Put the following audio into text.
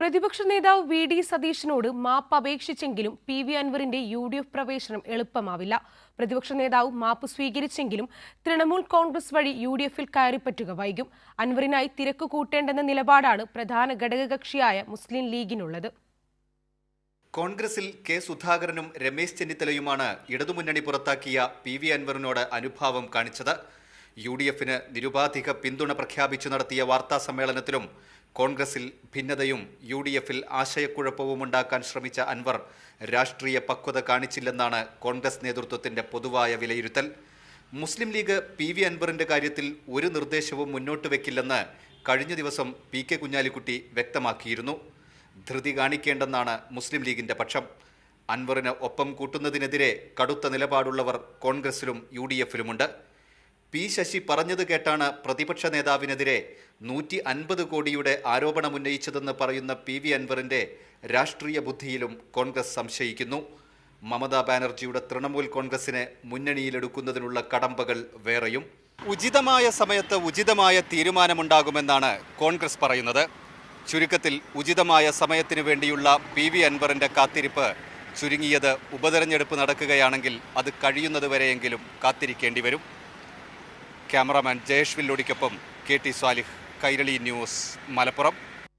പ്രതിപക്ഷ നേതാവ് വി.ഡി. സതീശനോട് മാപ്പ് അപേക്ഷിച്ചെങ്കിലും പി.വി. അൻവറിന്റെ യു.ഡി.എഫ് പ്രവേശനം എളുപ്പമാവില്ല. പ്രതിപക്ഷ നേതാവ് മാപ്പ് സ്വീകരിച്ചെങ്കിലും തൃണമൂൽ കോൺഗ്രസ് വഴി യു.ഡി.എഫിൽ കയറിപ്പറ്റുക വൈകും. അൻവറിനായി തിരക്ക് കൂട്ടേണ്ടെന്ന നിലപാടാണ് പ്രധാന ഘടകകക്ഷിയായ മുസ്ലിം ലീഗിനുള്ളത്. കോൺഗ്രസിൽ കെ സുധാകരനും രമേശ് ചെന്നിത്തലയുമാണ് ഇടതുമുന്നണി പുറത്താക്കിയ പി.വി. അൻവറിനോട് അനുഭാവം കാണിച്ചത്. യു.ഡി.എഫിന് നിരുപാധിക പിന്തുണ പ്രഖ്യാപിച്ചു നടത്തിയ വാർത്താ സമ്മേളനത്തിലും കോൺഗ്രസിൽ ഭിന്നതയും യു.ഡി.എഫിൽ ആശയക്കുഴപ്പവും ഉണ്ടാക്കാൻ ശ്രമിച്ച അൻവർ രാഷ്ട്രീയ പക്വത കാണിച്ചില്ലെന്നാണ് കോൺഗ്രസ് നേതൃത്വത്തിന്റെ പൊതുവായ വിലയിരുത്തൽ. മുസ്ലിം ലീഗ് പി.വി. അൻവറിന്റെ കാര്യത്തിൽ ഒരു നിർദ്ദേശവും മുന്നോട്ട് വെക്കില്ലെന്ന് കഴിഞ്ഞ ദിവസം പി.കെ. കുഞ്ഞാലിക്കുട്ടി വ്യക്തമാക്കിയിരുന്നു. ധൃതി കാണിക്കേണ്ടെന്നാണ് മുസ്ലിം ലീഗിന്റെ പക്ഷം. അൻവറിന് ഒപ്പം കൂട്ടുന്നതിനെതിരെ കടുത്ത നിലപാടുള്ളവർ കോൺഗ്രസിലും യു.ഡി.എഫിലുമുണ്ട്. പി ശശി പറഞ്ഞത് കേട്ടാണ് പ്രതിപക്ഷ നേതാവിനെതിരെ 150 കോടിയുടെ ആരോപണമുന്നയിച്ചതെന്ന് പറയുന്ന പി.വി. അൻവറിന്റെ രാഷ്ട്രീയ ബുദ്ധിയിലും കോൺഗ്രസ് സംശയിക്കുന്നു. മമതാ ബാനർജിയുടെ തൃണമൂൽ കോൺഗ്രസിനെ മുന്നണിയിലെടുക്കുന്നതിനുള്ള കടമ്പകൾ വേറെയും. ഉചിതമായ സമയത്ത് ഉചിതമായ തീരുമാനമുണ്ടാകുമെന്നാണ് കോൺഗ്രസ് പറയുന്നത്. ചുരുക്കത്തിൽ ഉചിതമായ സമയത്തിനു വേണ്ടിയുള്ള പി.വി. അൻവറിന്റെ കാത്തിരിപ്പ് ചുരുങ്ങിയത് ഉപതെരഞ്ഞെടുപ്പ് നടക്കുകയാണെങ്കിൽ അത് കഴിയുന്നതുവരെയെങ്കിലും കാത്തിരിക്കേണ്ടി വരും. ക്യാമറാമാൻ ജയേഷ് വില്ലോടിക്കൊപ്പം കെ.ടി. സ്വാലിഹ്, കൈരളി ന്യൂസ്, മലപ്പുറം.